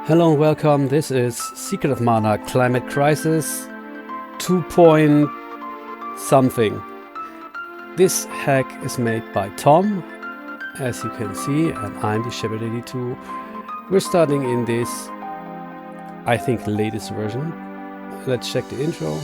Hello and welcome. This is Secret of Mana Climate Crisis 2 point something. This hack is made by Tom, as you can see, and I'm the Shepherd82. We're starting in this, I think, latest version. Let's check the intro.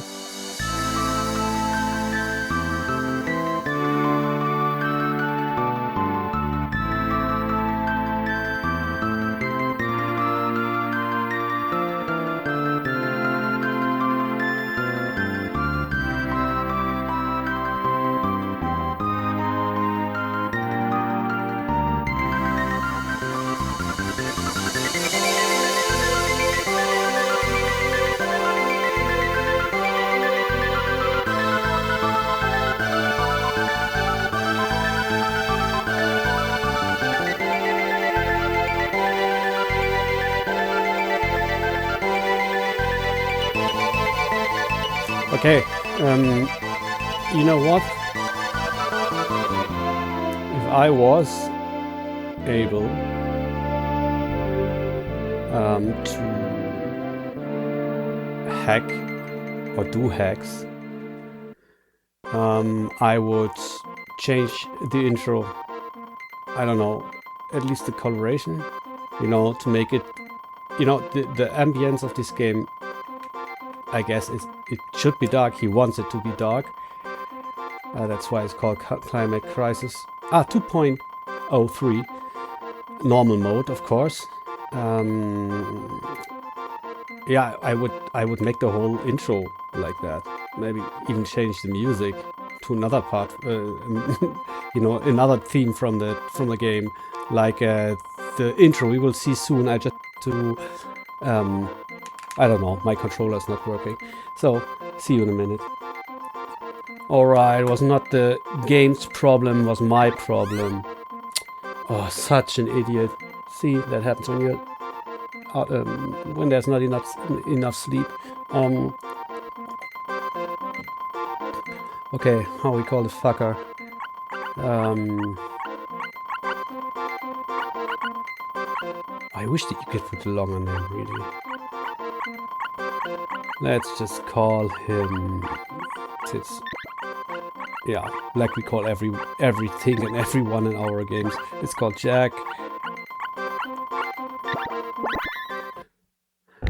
Okay, you know what? If I was able to hack or do hacks, I would change the intro. I don't know, at least the coloration, to make it, the ambience of this game. I guess it should be dark. He wants it to be dark. That's why it's called Climate Crisis. 2.03. Normal mode, of course. Yeah, I would make the whole intro like that. Maybe even change the music to another part. Another theme from the game, like the intro we will see soon. I just to. I don't know, my controller's not working. So, see you in a minute. Alright, it was not the game's problem, it was my problem. Oh, such an idiot. See, that happens when you're when there's not enough sleep. Okay, how we call the fucker? I wish that you could put a longer name, really. Let's just call him Tits. Yeah, like we call everything and everyone in our games. It's called Jack.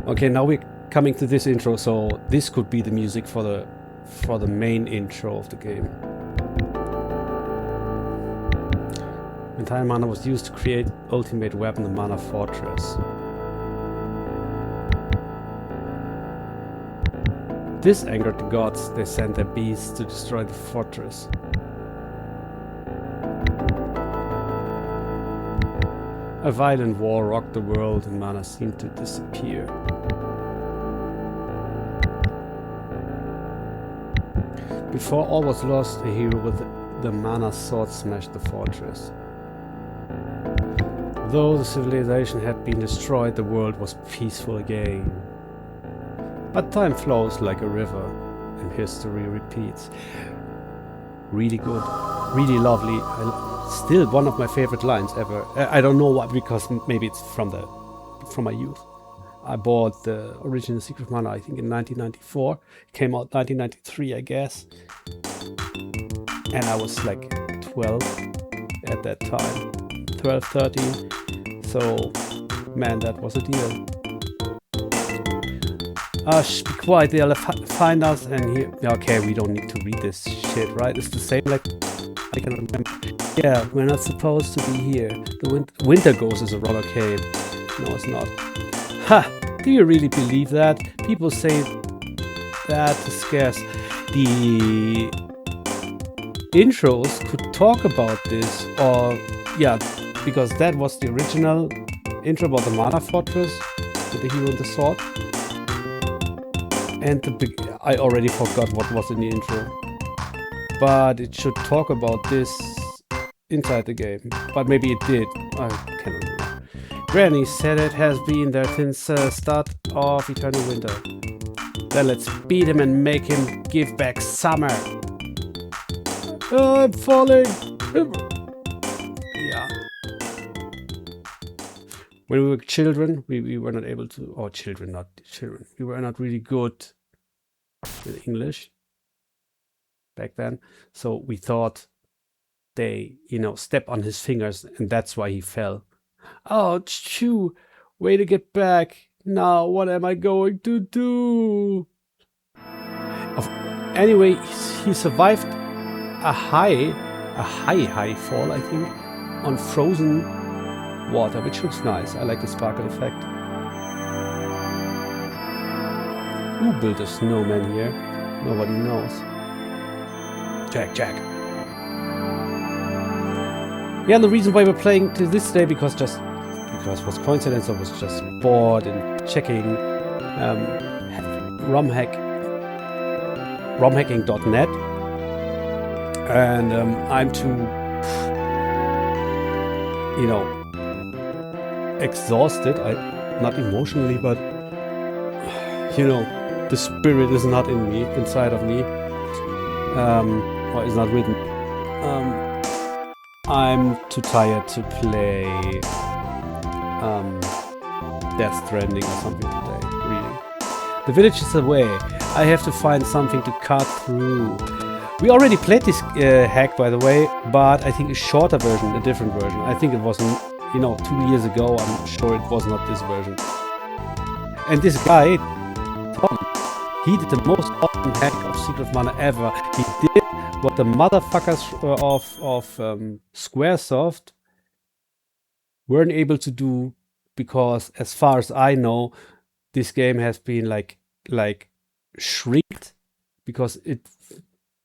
Okay, now we're coming to this intro, so this could be the music for the main intro of the game. Entire mana was used to create ultimate weapon, the Mana Fortress. This angered the gods. They sent their beasts to destroy the fortress. A violent war rocked the world and mana seemed to disappear. Before all was lost, a hero with the mana sword smashed the fortress. Though the civilization had been destroyed, the world was peaceful again. But time flows like a river, and history repeats. Really good, really lovely. Still one of my favorite lines ever. I don't know what, because maybe it's from my youth. I bought the original Secret of Mana, I think, in 1994. It came out 1993, I guess. And I was like 12 at that time. 12, 13. So, man, that was a deal. Be quiet, they'll find us, and here. Okay, we don't need to read this shit, right? It's the same, like, I can remember. Yeah, we're not supposed to be here. The winter ghost is a roller cave. No, it's not. Ha! Do you really believe that? People say that to scare us. The intros could talk about this, or, yeah, because that was the original intro about the Mana Fortress with the hero and the sword. And I already forgot what was in the intro. But it should talk about this inside the game. But maybe it did. I cannot remember. Granny said it has been there since the start of Eternal Winter. Then let's beat him and make him give back summer. I'm falling. Yeah. when we were children, we were not able to, or children, not children, we were not really good with English back then. So we thought they, step on his fingers and that's why he fell. Oh, chew, way to get back. Now, what am I going to do? Anyway, he survived a high fall, I think, on frozen water, which looks nice. I like the sparkle effect. Who built a snowman here? Nobody knows. Jack. Yeah, and the reason why we're playing to this day because it was coincidence. I was just bored and checking romhacking.net, and I'm too, exhausted. Not emotionally, but the spirit is not in me, inside of me, or is not written. I'm too tired to play Death Stranding or something today, really. The village is away. I have to find something to cut through. We already played this hack, by the way, but I think a shorter version, a different version. I think it wasn't, 2 years ago. I'm sure it was not this version. And this guy, Tom, he did the most awesome hack of Secret of Mana ever. He did what the motherfuckers of Squaresoft weren't able to do, because as far as I know, this game has been like shrinked, because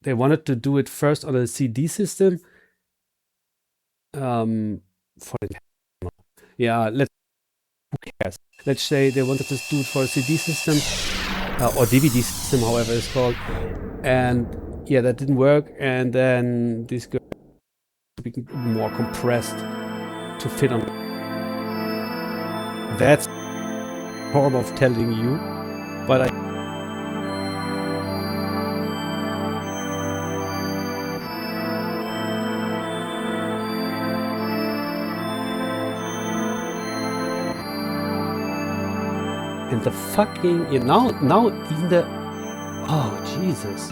they wanted to do it first on a CD system. Who cares? Let's say they wanted to do it for a CD system or DVD system, however it's called, and yeah, that didn't work. And then this got more compressed to fit on. That's a form of telling you, but and the fucking now even the Jesus.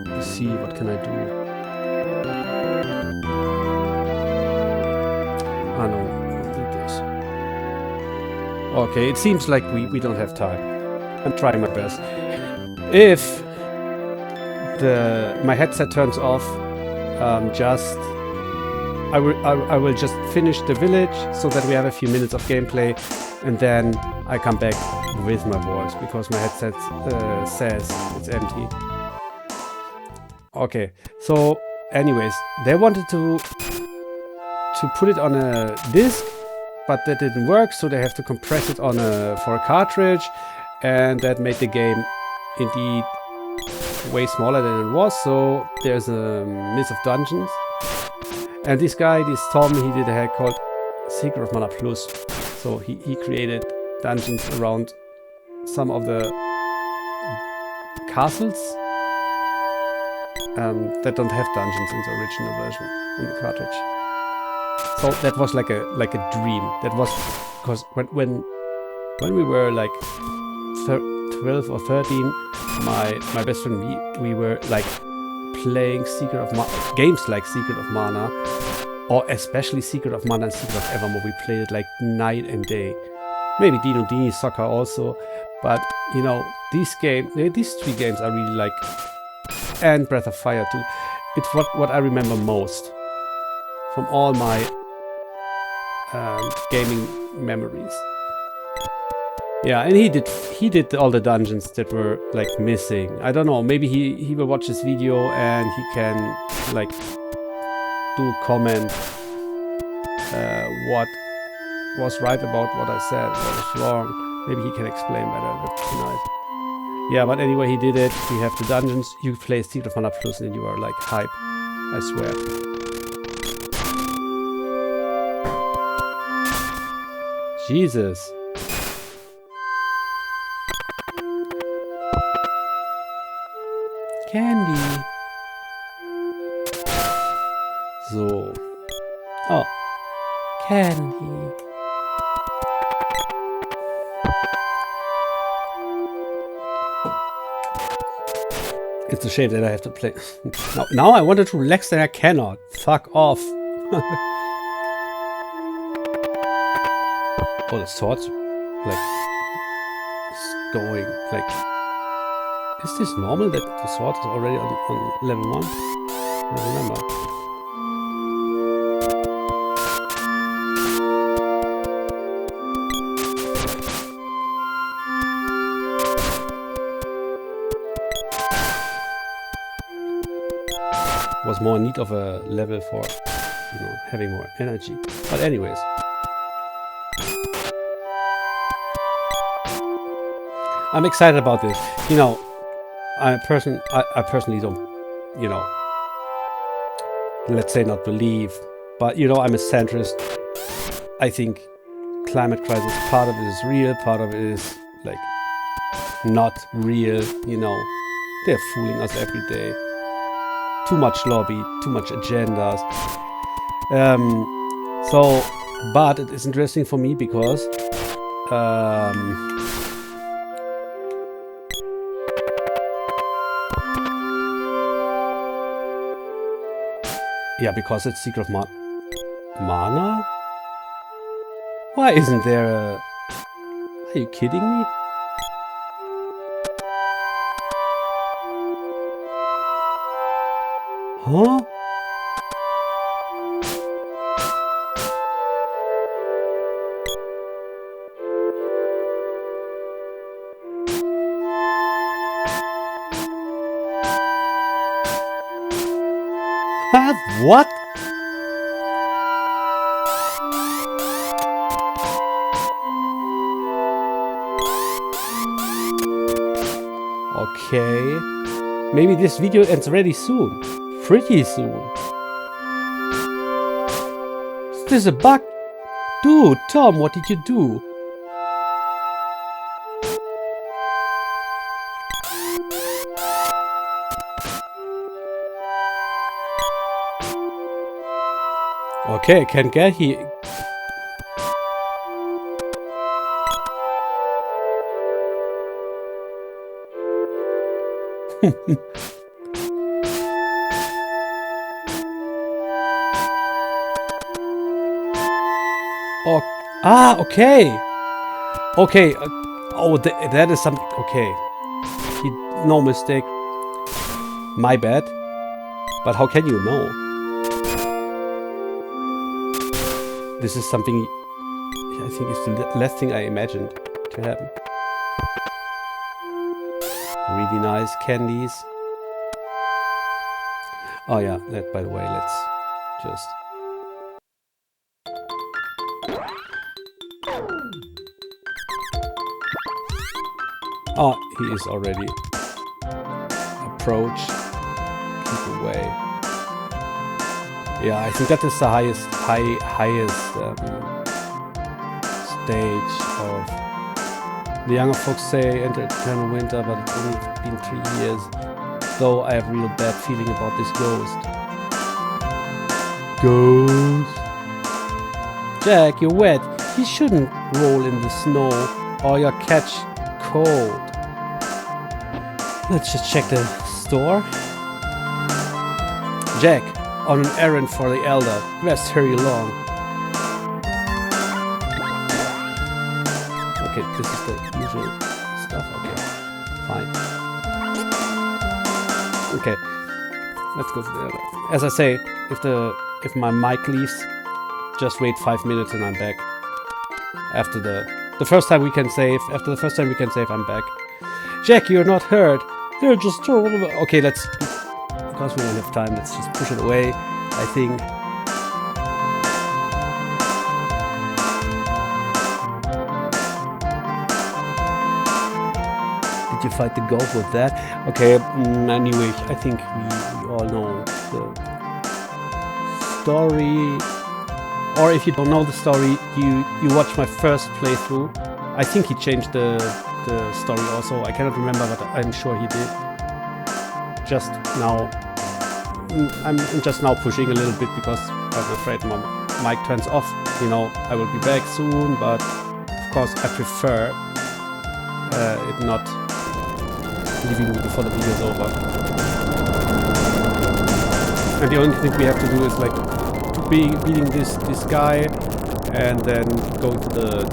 Let's see, what can I do? Ah no, I'll do this. Okay, it seems like we don't have time. I'm trying my best. If my headset turns off, I will just finish the village so that we have a few minutes of gameplay, and then I come back with my voice because my headset says it's empty. Okay, so anyways, they wanted to put it on a disc, but that didn't work, so they have to compress it for a cartridge, and that made the game indeed way smaller than it was. So there's a miss of dungeons. And this guy, this Tom, he did a hack called Secret of Mana Plus. So he created dungeons around some of the castles that don't have dungeons in the original version on the cartridge. So that was like a dream. That was because when we were like 12 or 13, my best friend, we were like playing games like Secret of Mana, or especially Secret of Mana and Secret of Evermore. We played it like night and day. Maybe Dino Dini Soccer also, but these three games I really like, and Breath of Fire too. It's what I remember most from all my gaming memories. Yeah, and he did all the dungeons that were like missing. I don't know, maybe he will watch this video and he can like do comment what was right about what I said, what was wrong. Maybe he can explain better tonight. Yeah, but anyway, he did it. We have the dungeons. You play Secret of Mana Plus and you are like hype, I swear. Jesus. Candy. So. Oh. Can he? It's a shame that I have to play. Now I wanted to relax and I cannot. Fuck off. Oh, the sword's like going like. Is this normal that the sword is already on level 1? I don't remember. Was more in need of a level for, you know, having more energy. But anyways. I'm excited about this. You know, I personally don't, you know, let's say not believe, but you know, I'm a centrist. I think climate crisis, part of it is real, part of it is like not real, you know. They're fooling us every day. Too much lobby, too much agendas. But it is interesting for me because yeah, because it's Secret of Mana? Why isn't there a... Are you kidding me? Huh? What? Okay. Maybe this video ends really soon. Pretty soon. Is this a bug? Dude, Tom, what did you do? Okay, can get here. Oh, okay. Okay. Oh, that is something. Okay. No mistake. My bad. But how can you know? This is something I think is the last thing I imagined to happen. Really nice candies. Oh yeah, that by the way, let's just... Oh, he is already approached. Keep away. Yeah, I think that is the highest stage of... The younger folks say enter eternal winter, but it's only been 3 years. Though I have a real bad feeling about this ghost. Ghost? Jack, you're wet. You shouldn't roll in the snow or you'll catch cold. Let's just check the store. Jack, on an errand for the elder. Best hurry along. Okay, this is the usual stuff. Okay, fine. Okay, let's go for the other. As I say, if my mic leaves, just wait 5 minutes and I'm back. After the first time we can save. After the first time we can save, I'm back. Jack, you're not hurt. They're just terrible. Okay, let's... Because we don't have time, let's just push it away, I think. Did you fight the ghost with that? Okay, anyway, I think we all know the story. Or if you don't know the story, you watch my first playthrough. I think he changed the story also. I cannot remember, but I'm sure he did. I'm just now pushing a little bit because I'm afraid mic turns off. You know, I will be back soon, but of course I prefer it not leaving before the video is over. And the only thing we have to do is like beating this guy, and then going to the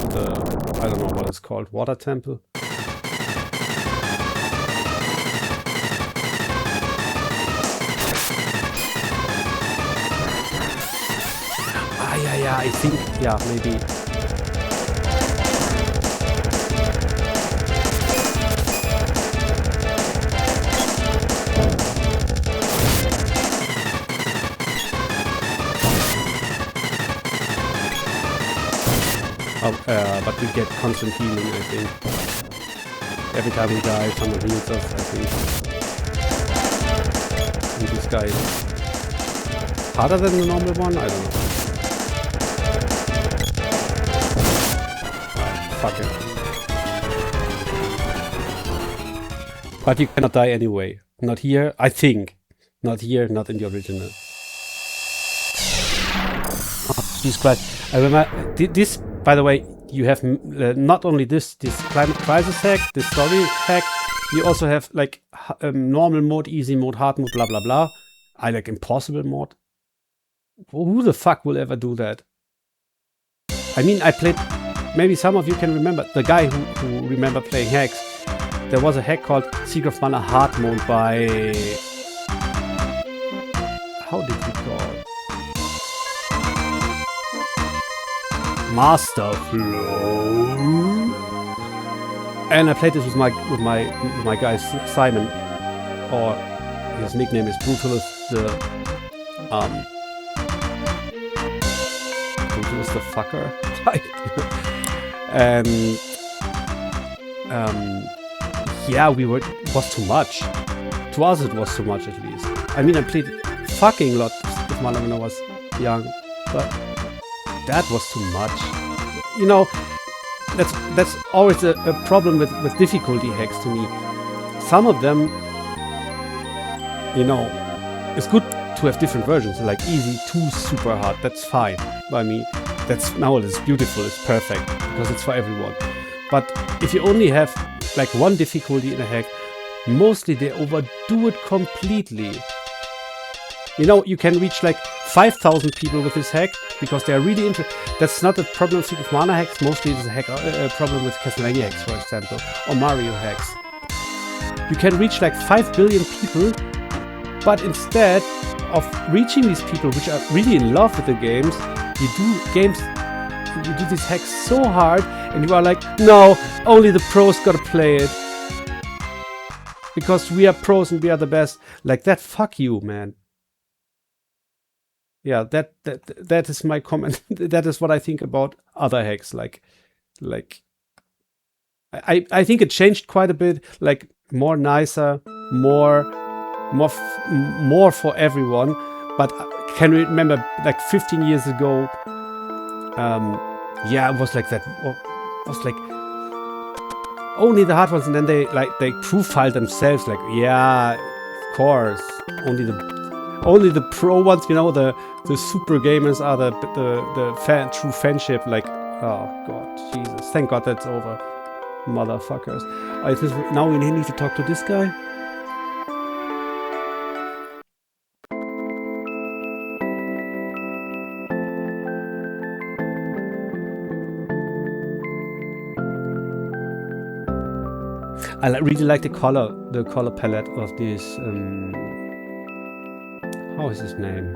I don't know what it's called, water temple. Yeah, I think, yeah, maybe. But we get constant healing, I think. Every time we die, someone heals us, I think. And this guy is harder than the normal one? I don't know. Fuck it. But you cannot die anyway. Not here, I think. Not here, not in the original. Oh, Jesus Christ. I remember this, by the way, you have not only this climate crisis hack, this story hack, you also have like normal mode, easy mode, hard mode, blah blah blah. I like impossible mode. Who the fuck will ever do that? I mean, I played... Maybe some of you can remember, the guy who remember playing hacks. There was a hack called Secret of Mana Hard Mode by... How did he call it? Master Flow. And I played this with my guy Simon, or his nickname is Brutalist the fucker. And yeah, it was too much. To us it was too much, at least. I mean, I played fucking lot with Mana when I was young, but that was too much. You know, that's always a problem with difficulty hacks to me. Some of them, you know, it's good to have different versions, like easy to super hard. That's fine by me. It's beautiful, it's perfect, because it's for everyone. But if you only have like one difficulty in a hack, mostly they overdo it completely. You know, you can reach like 5,000 people with this hack, because they are really interested. That's not a problem with Secret of Mana hacks, mostly it's a problem with Castlevania hacks, for example, or Mario hacks. You can reach like 5 billion people, but instead of reaching these people, which are really in love with the games, you do these hacks so hard, and you are like, no, only the pros gotta play it. Because we are pros and we are the best. Like that, fuck you, man. Yeah, that is my comment. That is what I think about other hacks. Like I think it changed quite a bit, like more nicer, more for everyone. But can you remember, like 15 years ago, yeah, it was like that. It was like only the hard ones, and then they profile themselves. Like, yeah, of course, only the pro ones. You know, the super gamers are the true fanship. Like, oh god, Jesus, thank God that's over, motherfuckers. Now we need to talk to this guy. I really like the color palette of this. How is his name?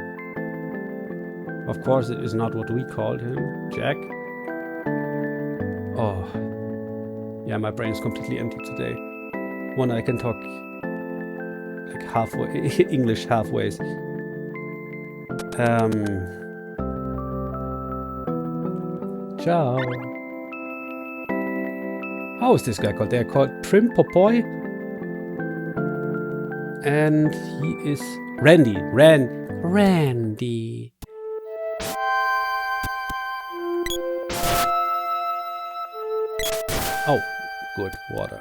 Of course, it is not what we called him, Jack. Oh, yeah, my brain is completely empty today. When I can talk like halfway English halfways. Ciao. How is this guy called? They're called Prim Popoy. And he is Randy. Randy. Oh, good water.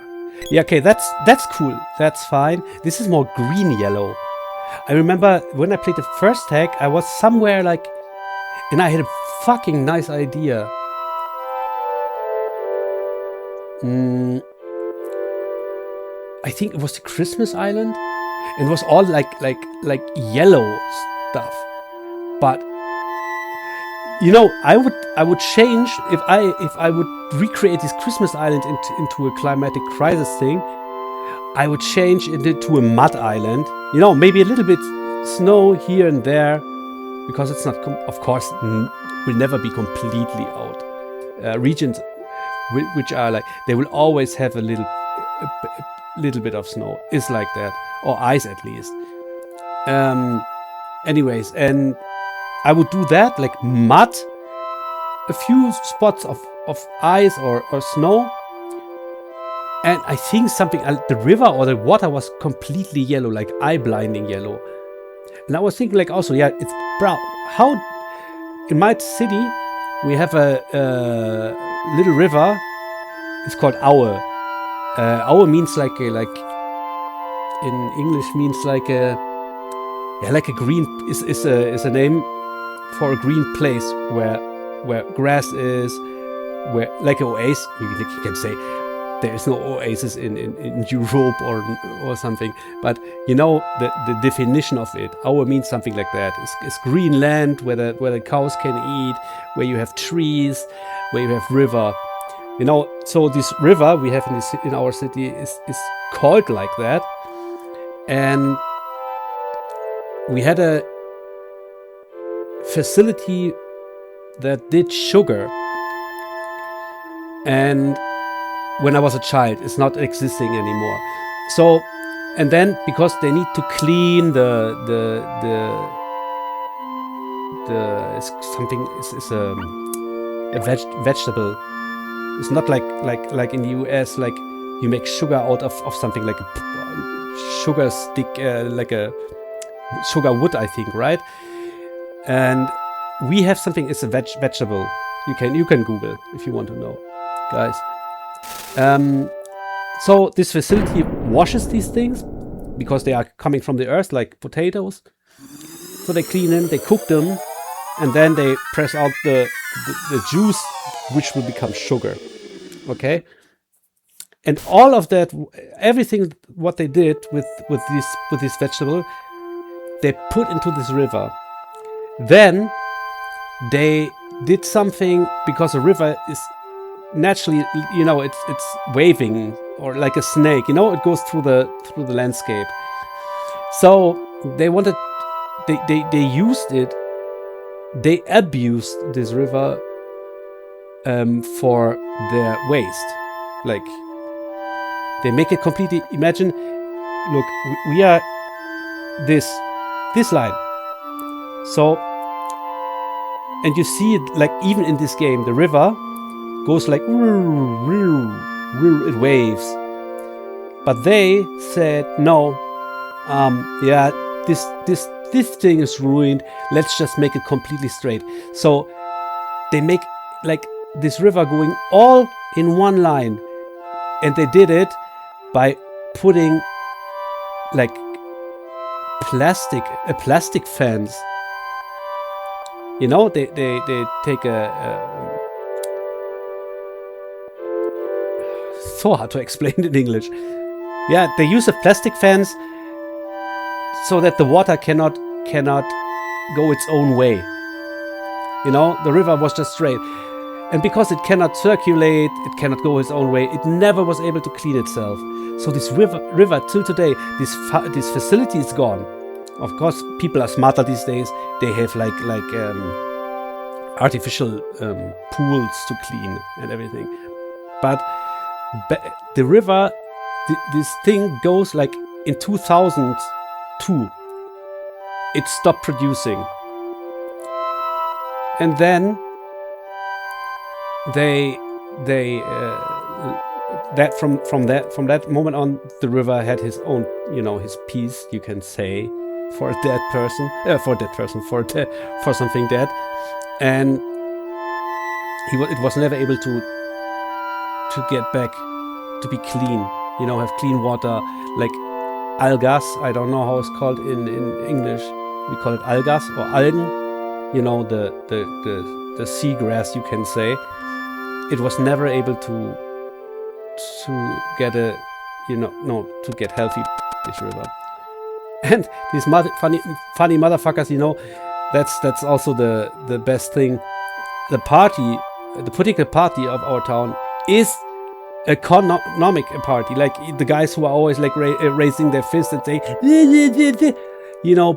Yeah, okay, that's cool. That's fine. This is more green-yellow. I remember when I played the first hack, I was somewhere like, and I had a fucking nice idea. I think it was the Christmas Island, and it was all like yellow stuff. But you know, I would change if I would recreate this Christmas Island into a climatic crisis thing. I would change it into a mud island. You know, maybe a little bit snow here and there, because it's not, of course, will never be completely out. Regions which are like, they will always have a little bit of snow. Is like that, or ice at least. Anyways, and I would do that, like mud, a few spots of ice or snow. And I think something, the river or the water was completely yellow, like eye-blinding yellow. And I was thinking, like, also, yeah, it's brown. How, in my city, we have a little river. It's called Aue. Aue means like in English means like a green, is a name for a green place where grass is, where like an oasis. You can say. There is no oasis in Europe or something, but you know the definition of it. Aue means something like that. It's green land where the cows can eat, where you have trees, where you have river. You know, so this river we have in our city is called like that, and we had a facility that did sugar, and when I was a child, it's not existing anymore. So, and then because they need to clean the it's something, it's a vegetable. It's not like in the US, like you make sugar out of something like a sugar stick, like a sugar wood, I think, right? And we have something. It's a vegetable. You can Google if you want to know, guys. So this facility washes these things because they are coming from the earth, like potatoes. So they clean them, they cook them, and then they press out the juice, which will become sugar. Okay, and all of that, everything what they did with this vegetable, they put into this river. Then they did something, because a river is naturally, you know, it's waving, or like a snake, you know, it goes through the landscape. So they used it, they abused this river for their waste. Like, they make it completely, imagine, look, we are this line. So, and you see it, like, even in this game, the river goes like, it waves. But they said, no, yeah, this thing is ruined. Let's just make it completely straight. So they make like this river going all in one line, and they did it by putting like a plastic fence. You know, they take so hard to explain in English. Yeah, they use a plastic fence so that the water cannot go its own way. You know, the river was just straight. And because it cannot circulate, it cannot go its own way, it never was able to clean itself. So this river till today, this facility is gone. Of course, people are smarter these days. They have like artificial pools to clean and everything. But the river, this thing goes like in 2002. It stopped producing, and then that from that moment on, the river had his own, you know, his peace, you can say, for a dead person, for something dead, and it was never able to get back to be clean, you know, have clean water, like algas. I don't know how it's called in English. We call it algas or algen, you know, the the seagrass, you can say. It was never able to get a, to get healthy this river. And these funny motherfuckers, that's also the best thing. The political party of our town is economic party. Like the guys who are always like raising their fist and saying,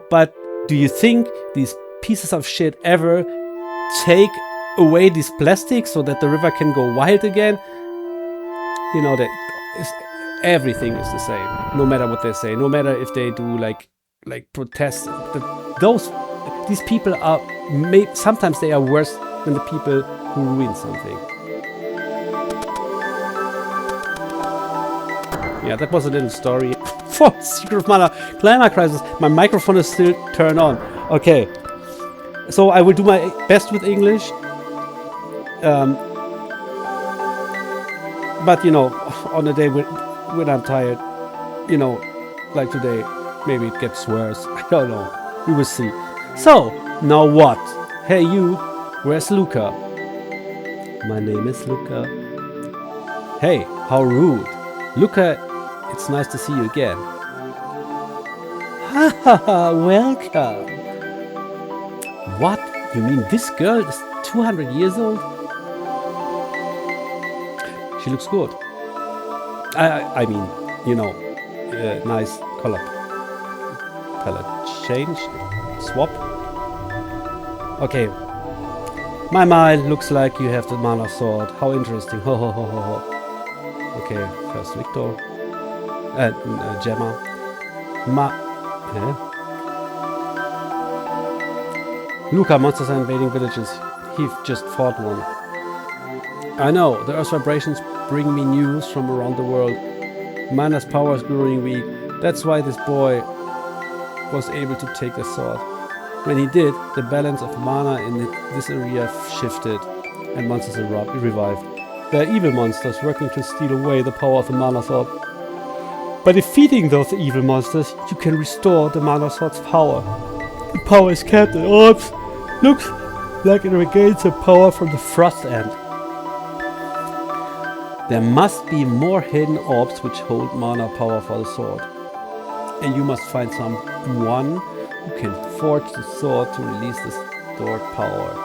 but do you think these pieces of shit ever take away these plastics so that the river can go wild again? Everything is the same, no matter what they say, no matter if they do like protests. These people are sometimes they are worse than the people who ruin something. Yeah, that was a little story for Secret of Mana Climate Crisis. My microphone is still turned on. Okay, so I will do my best with English. But on a day when I'm tired, like today, maybe it gets worse. I don't know. We will see. So, now what? Hey you, where's Luka? My name is Luka. Hey, how rude. Luka, it's nice to see you again. Ha ha ha, welcome. What? You mean this girl is 200 years old? She looks good. I mean, nice color palette change, swap. Okay. My, looks like you have the mana sword. How interesting. Ho ho ho ho ho. Okay, first Victor. Gemma. Luka, monsters are invading villages. He just fought one. I know, the Earth's vibrations bring me news from around the world. Mana's power is growing weak. That's why this boy was able to take the sword. When he did, the balance of mana in this area shifted, and monsters revived. There are evil monsters working to steal away the power of the mana sword. By defeating those evil monsters, you can restore the mana sword's power. The power is kept in orbs. Looks like it regains the power from the thrust end. There must be more hidden orbs which hold mana power for the sword. And you must find someone who can forge the sword to release the stored power.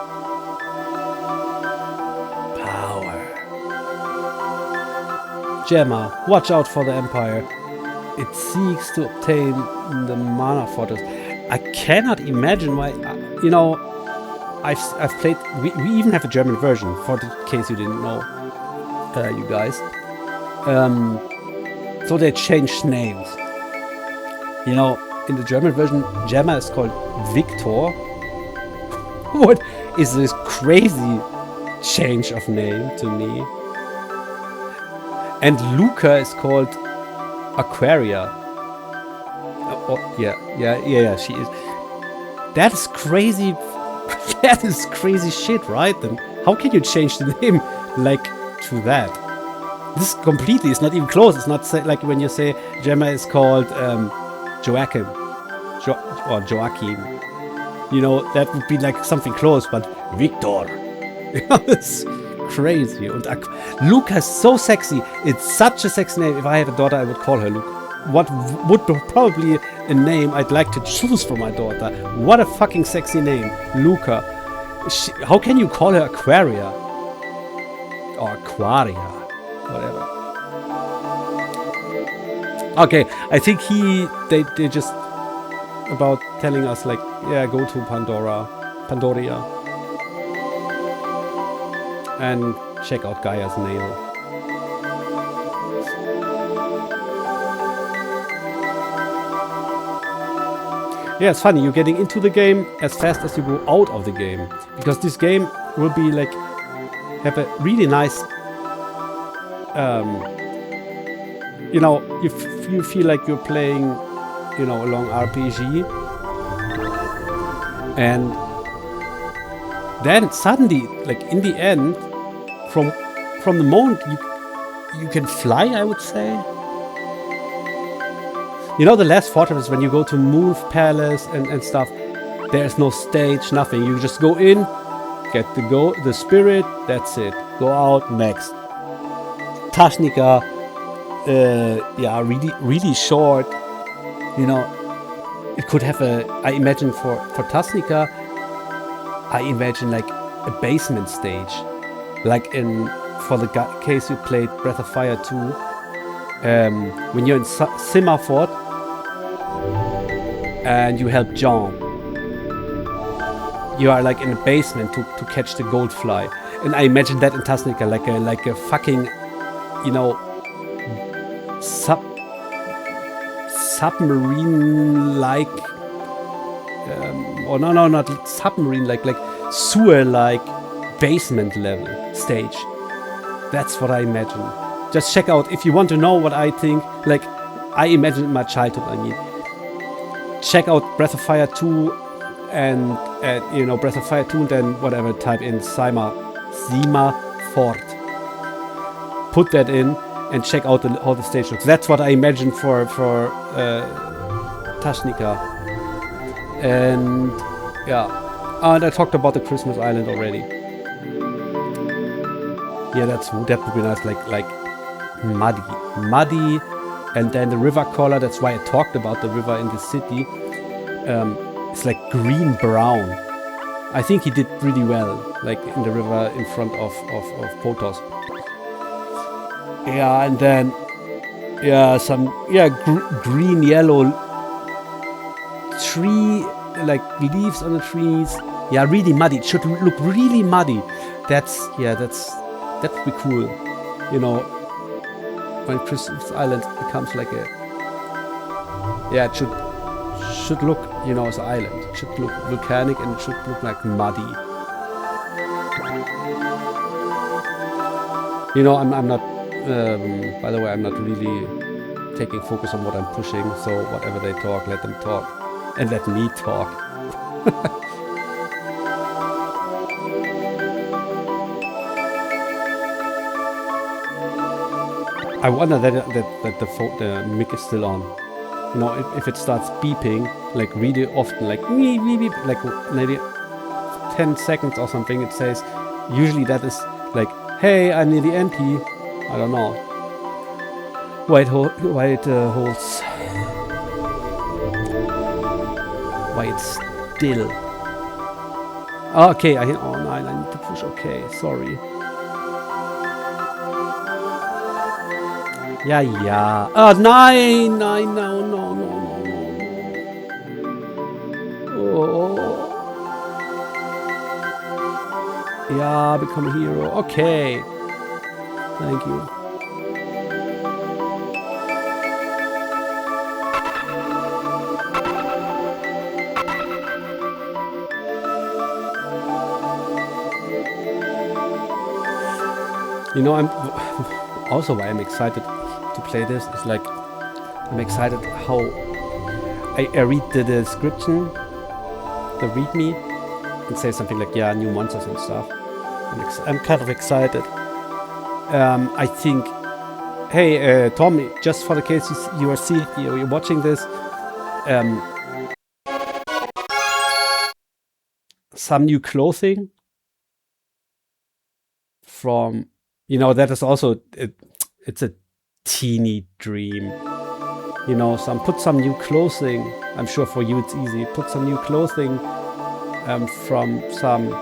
Gemma, watch out for the Empire. It seeks to obtain the mana fortress. I cannot imagine why, I've played, we even have a German version, for the case you didn't know, you guys. So they changed names. In the German version, Gemma is called Victor. What is this crazy change of name to me? And Luka is called Aquaria. Yeah, she is. That is crazy. That is crazy shit, right? Then how can you change the name like to that? This completely is not even close. It's not like when you say Gemma is called Joachim or Joachim. That would be like something close, but Victor. It's crazy. And Luka is so sexy. It's such a sexy name. If I had a daughter, I would call her Luka. What would be probably a name I'd like to choose for my daughter? What a fucking sexy name, Luka. How can you call her Aquaria? Or Aquaria, whatever. Okay, I think they just about telling us like, yeah, go to Pandora, and check out Gaia's nail. Yeah, it's funny, you're getting into the game as fast as you go out of the game. Because this game will be like, have a really nice, you feel like you're playing, a long RPG. And then suddenly, like in the end, from the moment you can fly, I would say. The last fortress, when you go to Moon's Palace and stuff, there's no stage, nothing. You just go in, Get the spirit, that's it. Go out, next. Tasnica, yeah, really short. You know, it could have I imagine for Tasnica, I imagine like a basement stage. Like for the case you played Breath of Fire 2, when you're in Simmerford and you help John. You are like in a basement to catch the gold fly. And I imagine that in Tasnica, like a fucking, you know, submarine-like, or no, not submarine, like sewer-like basement level stage. That's what I imagine. Just check out, if you want to know what I think, like, I imagine in my childhood, I mean. Check out Breath of Fire 2 and you know, Breath of Fire 2 and then whatever, type in Simmerford. Put that in and check out how the stage looks. That's what I imagine for Tasnica. And yeah, and I talked about the Christmas Island already. Yeah, that would be nice, like muddy, and then the river color. That's why I talked about the river in the city. It's like green brown. I think he did really well, like in the river in front of Potos. Yeah, and then green yellow tree, like leaves on the trees. Yeah, really muddy. It should look really muddy. That would be cool. You know, when Christmas Island becomes like a, yeah, it should look, you know, as an island. It should look volcanic and it should look like muddy. You know, I'm not. By the way, I'm not really taking focus on what I'm pushing. So whatever they talk, let them talk, and let me talk. I wonder that the mic is still on. You know, if it starts beeping, like really often, like beep, beep, beep, like maybe 10 seconds or something, it says, usually that is like, hey, I'm near the MP. I don't know. Why it holds. Why it's still. Oh, okay, oh no, I need to push, okay, sorry. Yeah. Oh, nein, no. Oh. Yeah, become a hero. Okay. Thank you. You know, I'm also why I'm excited to play this is like I'm excited how I read the description, the readme, and say something like, yeah, new monsters and stuff. I'm kind of excited. I think, hey, Tom, just for the case you're watching this, some new clothing from, you know, that is also, it's a teeny dream. You know, put some new clothing. I'm sure for you it's easy. Put some new clothing from some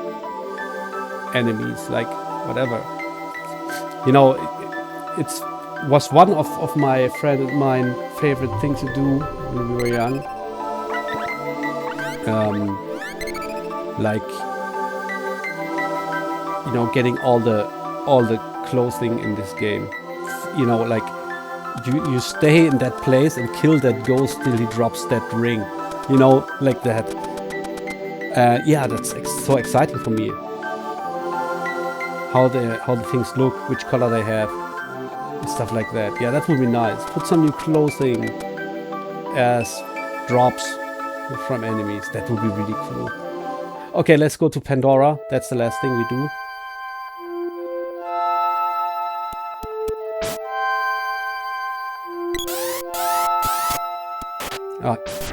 enemies, like whatever. You know, it was one of my friend and mine favorite thing to do when we were young. Like, you know, getting all the clothing in this game. You know, like you stay in that place and kill that ghost till he drops that ring. You know, like that. Yeah, that's so exciting for me. How the things look, which color they have, and stuff like that. Yeah, that would be nice. Put some new clothing as drops from enemies. That would be really cool. Okay, let's go to Pandora. That's the last thing we do.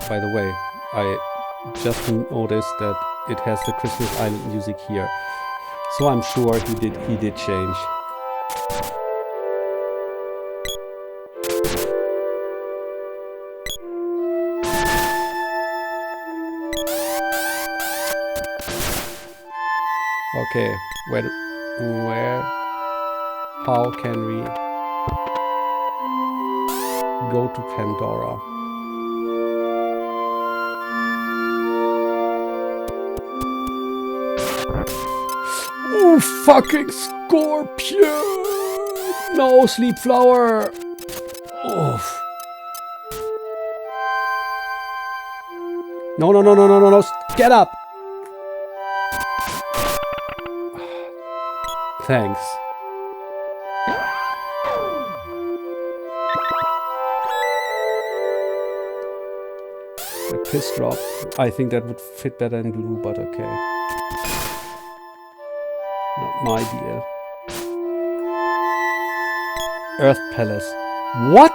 By the way, I just noticed that it has the Christmas Island music here. So I'm sure he did change. Okay, where, how can we go to Pandora? Oh, fucking scorpion! No, sleep flower! Oh. No, no, no, no, no, no, no, get up! Thanks. A piss drop. I think that would fit better in blue, but okay. Not my deal. Earth Palace. What?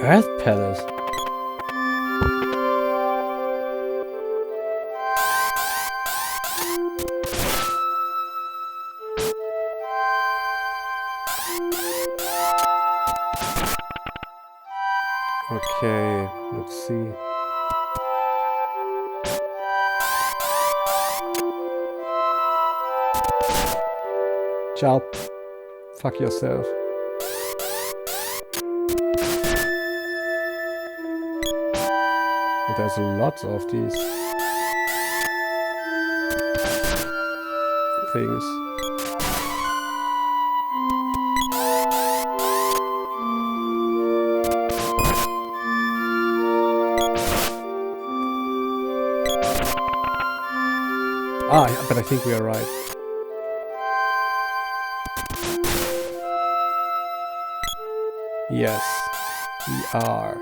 Earth Palace? Okay, let's see. Ciao. Fuck yourself. There's lots of these things. Ah, but I think we are right. Yes, we are.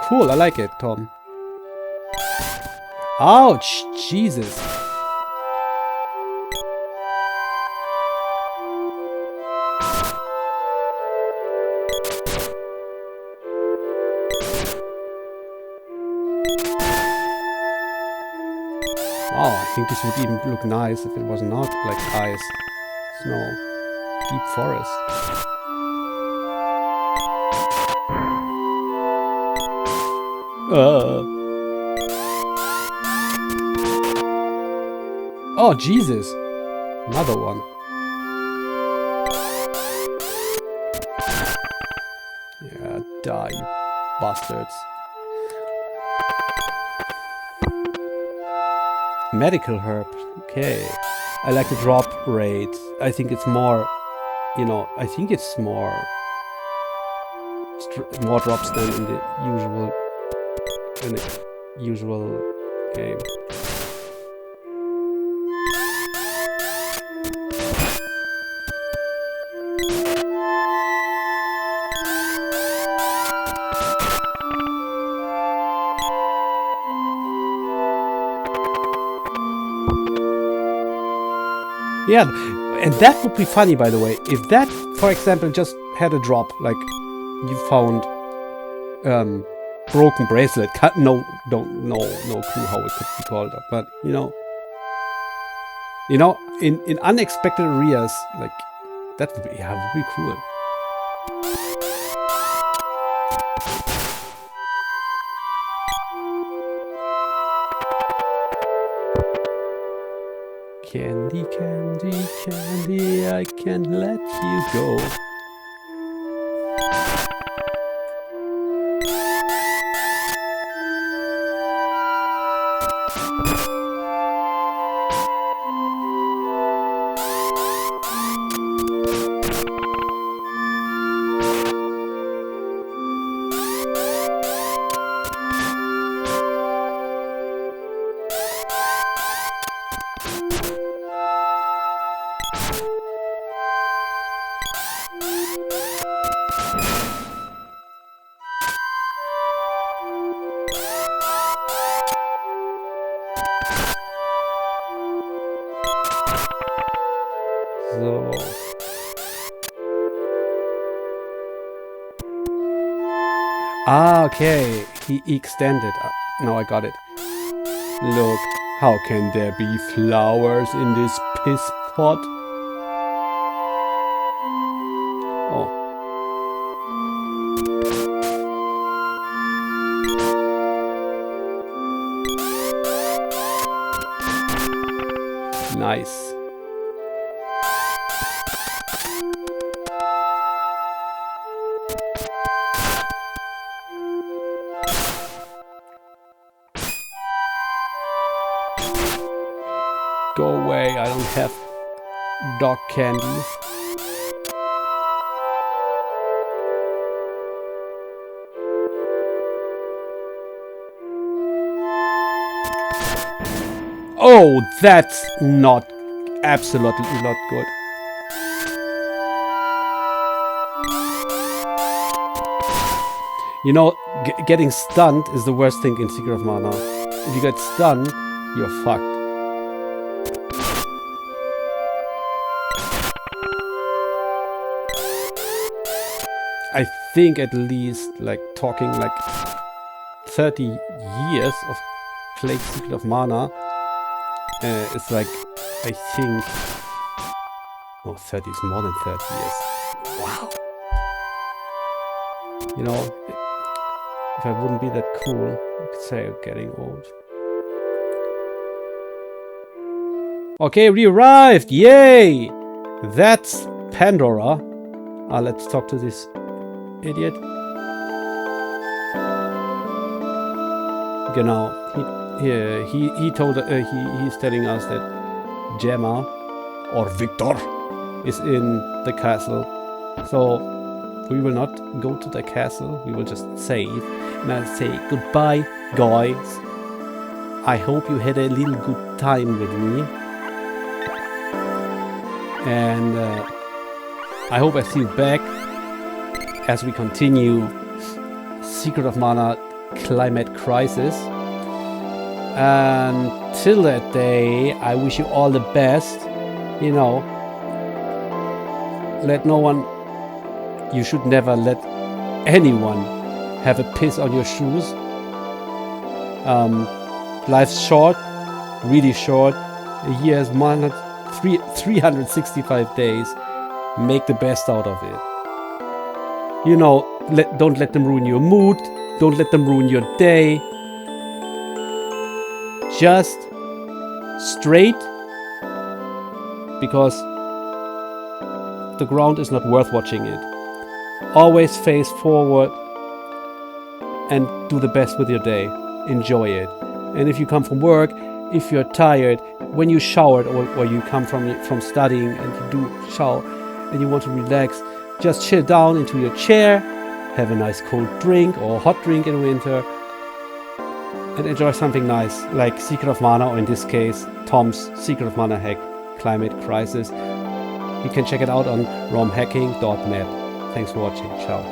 Cool, I like it, Tom. Ouch! Jesus! Wow, I think this would even look nice if it was not like ice, snow, deep forest. Oh, Jesus! Another one. Yeah, die, you bastards. Medical herb. Okay. I like the drop rate. I think it's more, you know, I think it's more drops than in the usual game. Yeah, and that would be funny, by the way. If that, for example, just had a drop, like you found broken bracelet. No clue how it could be called, but you know, in unexpected areas, like that would be, yeah, would be cool. Candy, candy, candy, I can't let you go. So. Ah, okay. He extended. Now I got it. Look, how can there be flowers in this piss pot? Oh. Nice. Go away, I don't have dog candy. Oh, that's not, absolutely not good. You know, getting stunned is the worst thing in Secret of Mana. If you get stunned, you're fucked. I think at least, like, talking like 30 years of playing Secret of Mana, it's like, I think, oh, 30 is more than 30 years. Wow. You know, if I wouldn't be that cool, I could say I'm getting old. Okay, we arrived! Yay! That's Pandora. Let's talk to this idiot. Genau. He told he's telling us that Gemma or Victor is in the castle. So we will not go to the castle. We will just save. And I'll say goodbye, guys. I hope you had a little good time with me. And I hope I see you back as we continue Secret of Mana Climate Crisis. Until that day, I wish you all the best. You know, let no one, you should never let anyone have a piss on your shoes. Life's short, really short. A year has 365 days. Make the best out of it. You know, don't let them ruin your mood. Don't let them ruin your day. Just straight, because the ground is not worth watching it. Always face forward and do the best with your day. Enjoy it. And if you come from work, if you're tired, when you showered or you come from studying and you do shower and you want to relax, just chill down into your chair, have a nice cold drink or hot drink in winter, and enjoy something nice, like Secret of Mana, or in this case, Tom's Secret of Mana hack, Climate Crisis. You can check it out on romhacking.net. Thanks for watching. Ciao.